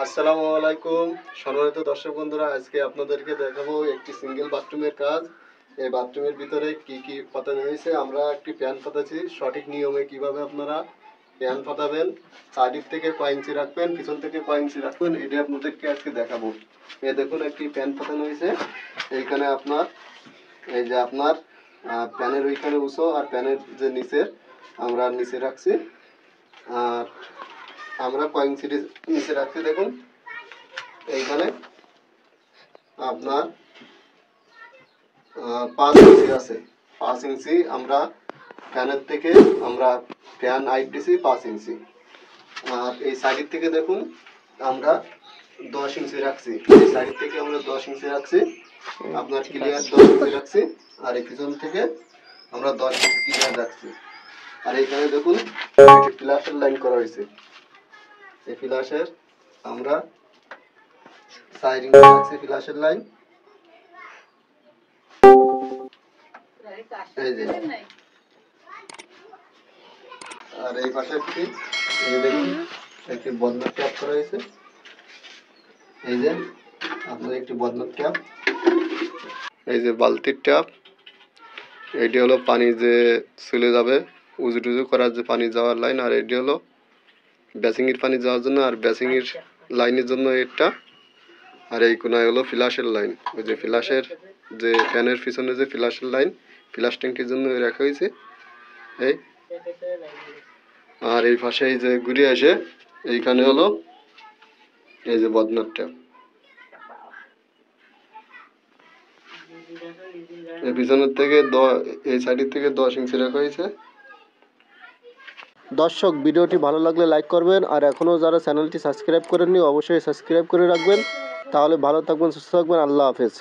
আসসালামু আলাইকুম সম্মানিত দর্শক বন্ধুরা, আজকে আপনাদেরকে দেখাবো একটি সিঙ্গেল বাথরুমের কাজ। এই বাথরুমের ভিতরে কি কি পাতানো হয়েছে। আমরা একটি প্যান পাতাচ্ছি, সঠিক নিয়মে কিভাবে আপনারা প্যান পাতাবেন, চারদিক থেকে কয় ইঞ্চি রাখবেন, পিছন থেকে কয় ইঞ্চি রাখবেন, এটা আপনাদেরকে আজকে দেখাবো। দেখুন একটি প্যান পাতানো হয়েছে। এইখানে আপনার এই যে আপনার প্যানের ওইখানে উঁচু আর প্যানের যে নিচের আমরা নিচে রাখছি। আর আমরা কয় ইঞ্চি নিচে রাখছি দেখুন। এইখানে আপনার 5 ইঞ্চি আছে। 5 ইঞ্চি আমরা ফ্যানের থেকে আমরা ফ্যান হাইট দিছি 5 ইঞ্চি। আর এই সাইড থেকে দেখুন আমরা 10 ইঞ্চি রাখছি। এই সাইড থেকে আমরা 10 ইঞ্চি রাখছি, আপনার ক্লিয়ার 10 ইঞ্চি রাখছি। আর এই পিছন থেকে আমরা 10 ইঞ্চি ক্লিয়ার রাখছি। আর এইখানে দেখুন ফ্ল্যাশের লাইন করা হয়েছে। এই ফ্ল্যাশের আমরা 4 ইঞ্চি রাখছি ফ্ল্যাশের লাইন। এই যে আর এই পাশে দেখুন একটি বদনাট ট্যাপ করা হয়েছে। এই যে আপনার একটি বদনাট ট্যাপ, এই যে বালতির ট্যাপ। এটি হলো পানি যে চলে যাবে উজু টুজু করার যে পানি যাওয়ার লাইন। আর এটি হলো বেসিংয়ের পানি যাওয়ার জন্য, আর বেসিংয়ের লাইনের জন্য এটা। আর এই কোনায় হলো ফ্ল্যাশের লাইন, ওই যে ফ্ল্যাশের যে ফ্যানের পিছনে যে ফ্ল্যাশের লাইন, ফ্ল্যাশ ট্যাঙ্কির জন্য রাখা হয়েছে। এই আর এই পাশে এই যে ঘুরে আসে এইখানে হলো এই যে বদনাট ট্যাপ। এই পিছনের থেকে এই সাইডের থেকে 10 ইঞ্চি রাখা হয়েছে। দর্শক, ভিডিওটি ভালো লাগলে লাইক করবেন, আর এখনও যারা চ্যানেলটি সাবস্ক্রাইব করেননি অবশ্যই সাবস্ক্রাইব করে রাখবেন। তাহলে ভালো থাকবেন, সুস্থ থাকবেন। আল্লাহ হাফেজ।